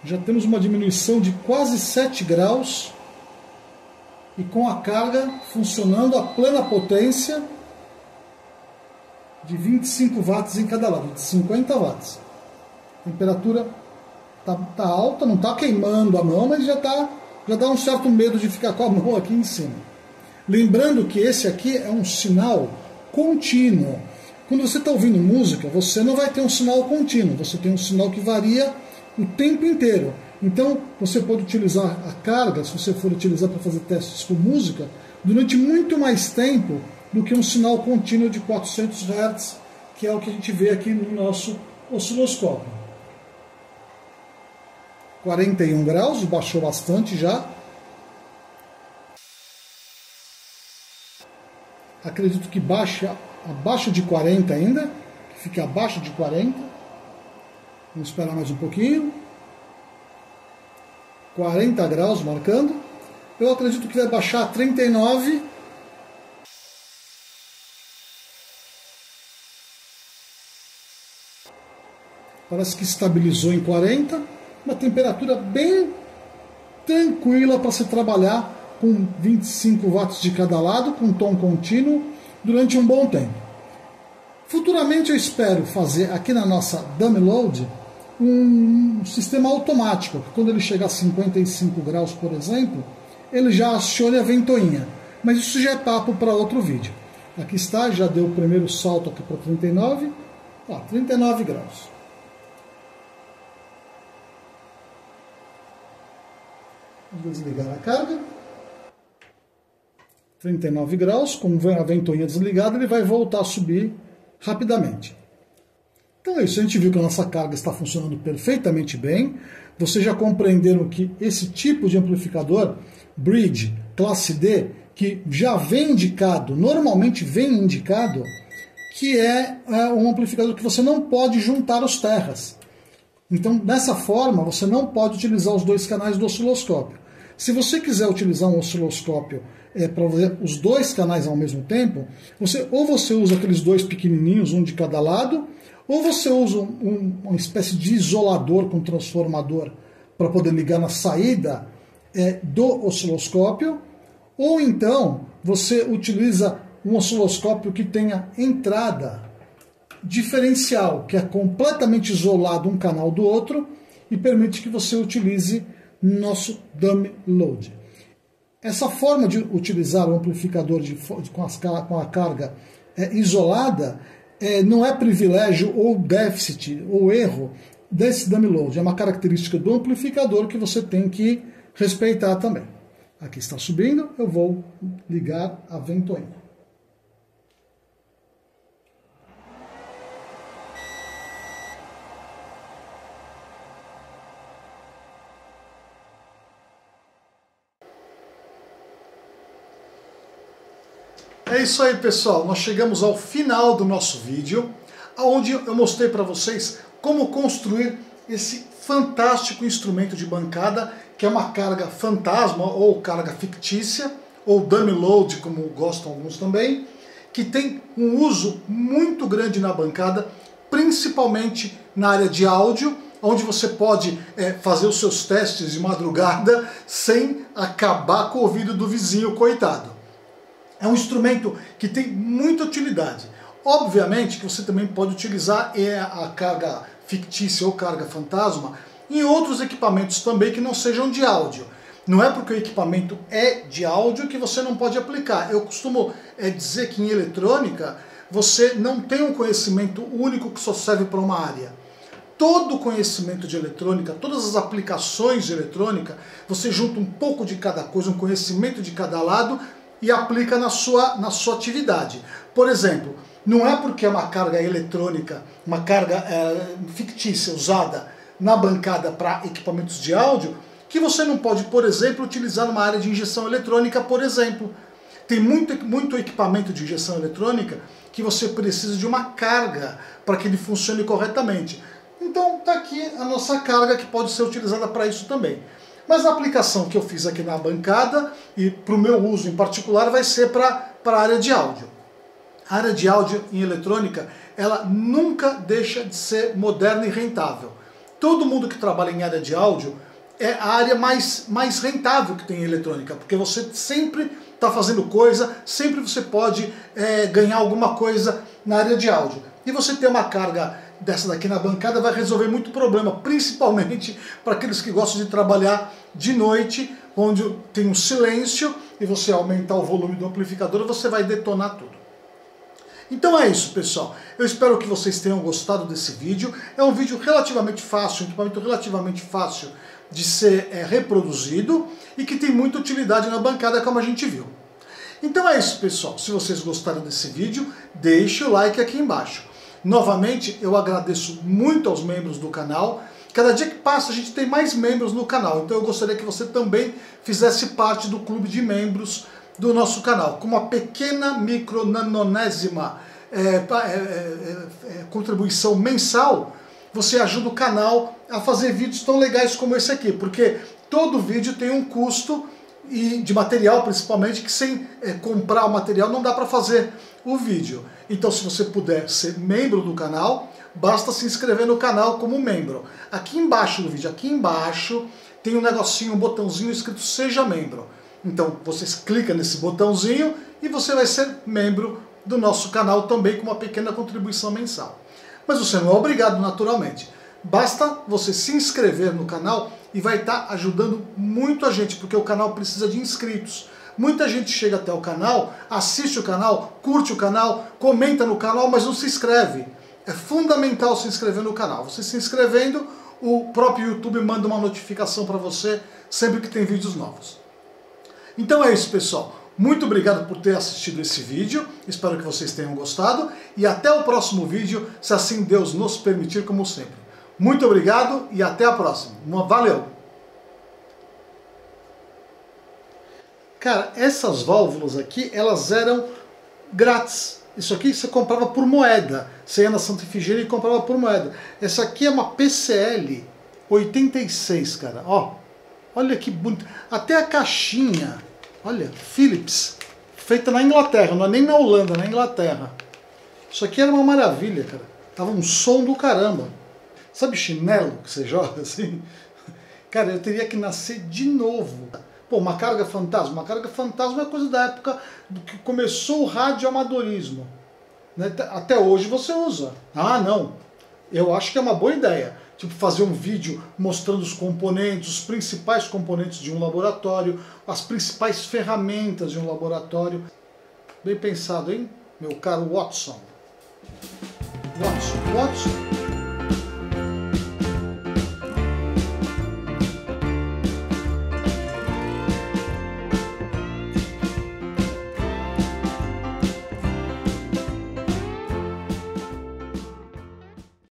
Já temos uma diminuição de quase 7 graus e com a carga funcionando a plena potência de 25 watts em cada lado, de 50 watts. A temperatura tá alta, não está queimando a mão, mas já dá um certo medo de ficar com a mão aqui em cima. Lembrando que esse aqui é um sinal contínuo. Quando você está ouvindo música, você não vai ter um sinal contínuo, você tem um sinal que varia o tempo inteiro. Então, você pode utilizar a carga, se você for utilizar para fazer testes com música, durante muito mais tempo do que um sinal contínuo de 400 Hz, que é o que a gente vê aqui no nosso osciloscópio. 41 graus, baixou bastante já. Acredito que baixe abaixo de 40 ainda, que fique abaixo de 40. Vamos esperar mais um pouquinho. 40 graus marcando. Eu acredito que vai baixar a 39. Parece que estabilizou em 40. Uma temperatura bem tranquila para se trabalhar com 25 watts de cada lado, com tom contínuo, durante um bom tempo. Futuramente eu espero fazer aqui na nossa dummy load um sistema automático, que quando ele chegar a 55 graus, por exemplo, ele já acione a ventoinha. Mas isso já é papo para outro vídeo. Aqui está, já deu o primeiro salto aqui para 39, 39 graus. Vou desligar a carga. 39 graus, com a ventoinha desligada, ele vai voltar a subir rapidamente. Então é isso, a gente viu que a nossa carga está funcionando perfeitamente bem. Vocês já compreenderam que esse tipo de amplificador, Bridge, classe D, que já vem indicado, normalmente vem indicado, que é um amplificador que você não pode juntar os terras. Então, dessa forma, você não pode utilizar os dois canais do osciloscópio. Se você quiser utilizar um osciloscópio para fazer os dois canais ao mesmo tempo, ou você usa aqueles dois pequenininhos, um de cada lado, ou você usa uma espécie de isolador com transformador para poder ligar na saída do osciloscópio, ou então você utiliza um osciloscópio que tenha entrada diferencial, que é completamente isolado um canal do outro e permite que você utilize nosso dummy load. Essa forma de utilizar o amplificador com a carga isolada não é privilégio ou déficit ou erro desse dummy load. É uma característica do amplificador que você tem que respeitar também. Aqui está subindo, eu vou ligar a ventoinha. É isso aí, pessoal, nós chegamos ao final do nosso vídeo, onde eu mostrei para vocês como construir esse fantástico instrumento de bancada, que é uma carga fantasma ou carga fictícia, ou dummy load, como gostam alguns também, que tem um uso muito grande na bancada, principalmente na área de áudio, onde você pode fazer os seus testes de madrugada sem acabar com o ouvido do vizinho, coitado. É um instrumento que tem muita utilidade. Obviamente que você também pode utilizar a carga fictícia ou carga fantasma em outros equipamentos também que não sejam de áudio. Não é porque o equipamento é de áudio que você não pode aplicar. Eu costumo dizer que em eletrônica você não tem um conhecimento único que só serve para uma área. Todo o conhecimento de eletrônica, todas as aplicações de eletrônica, você junta um pouco de cada coisa, um conhecimento de cada lado e aplica na sua atividade. Por exemplo, não é porque é uma carga eletrônica, uma carga fictícia usada na bancada para equipamentos de áudio, que você não pode, por exemplo, utilizar numa área de injeção eletrônica, por exemplo. Tem muito equipamento de injeção eletrônica que você precisa de uma carga para que ele funcione corretamente. Então está aqui a nossa carga que pode ser utilizada para isso também. Mas a aplicação que eu fiz aqui na bancada, e para o meu uso em particular, vai ser para a área de áudio. A área de áudio em eletrônica, ela nunca deixa de ser moderna e rentável. Todo mundo que trabalha em área de áudio é a área mais rentável que tem em eletrônica, porque você sempre está fazendo coisa, sempre você pode ganhar alguma coisa na área de áudio. E você ter uma carga dessa daqui na bancada vai resolver muito problema, principalmente para aqueles que gostam de trabalhar de noite, onde tem um silêncio e você aumentar o volume do amplificador, você vai detonar tudo. Então é isso, pessoal. Eu espero que vocês tenham gostado desse vídeo. É um vídeo relativamente fácil, um equipamento relativamente fácil de ser reproduzido e que tem muita utilidade na bancada, como a gente viu. Então é isso, pessoal. Se vocês gostaram desse vídeo, deixe o like aqui embaixo. Novamente, eu agradeço muito aos membros do canal. Cada dia que passa, a gente tem mais membros no canal. Então eu gostaria que você também fizesse parte do clube de membros do nosso canal. Com uma pequena, nanonésima contribuição mensal, você ajuda o canal a fazer vídeos tão legais como esse aqui. Porque todo vídeo tem um custo e de material principalmente, que sem comprar o material não dá para fazer o vídeo. Então, se você puder ser membro do canal, basta se inscrever no canal como membro. Aqui embaixo do vídeo, aqui embaixo, tem um negocinho, um botãozinho escrito Seja Membro. Então, você clica nesse botãozinho e você vai ser membro do nosso canal também com uma pequena contribuição mensal. Mas você não é obrigado, naturalmente. Basta você se inscrever no canal e vai estar ajudando muito a gente, porque o canal precisa de inscritos. Muita gente chega até o canal, assiste o canal, curte o canal, comenta no canal, mas não se inscreve. É fundamental se inscrever no canal. Você se inscrevendo, o próprio YouTube manda uma notificação para você sempre que tem vídeos novos. Então é isso, pessoal. Muito obrigado por ter assistido esse vídeo. Espero que vocês tenham gostado. E até o próximo vídeo, se assim Deus nos permitir, como sempre. Muito obrigado e até a próxima. Valeu! Cara, essas válvulas aqui, elas eram grátis. Isso aqui você comprava por moeda. Você ia na Santa Efigênia e comprava por moeda. Essa aqui é uma PCL 86, cara. Ó, olha que bonito. Até a caixinha, olha, Philips, feita na Inglaterra, não é nem na Holanda, na Inglaterra. Isso aqui era uma maravilha, cara. Tava um som do caramba. Sabe chinelo que você joga assim? Cara, eu teria que nascer de novo. Pô, uma carga fantasma. Uma carga fantasma é coisa da época do que começou o radioamadorismo. Né? Até hoje você usa. Ah, não. Eu acho que é uma boa ideia. Tipo, fazer um vídeo mostrando os componentes, os principais componentes de um laboratório, as principais ferramentas de um laboratório. Bem pensado, hein, meu caro Watson? Watson.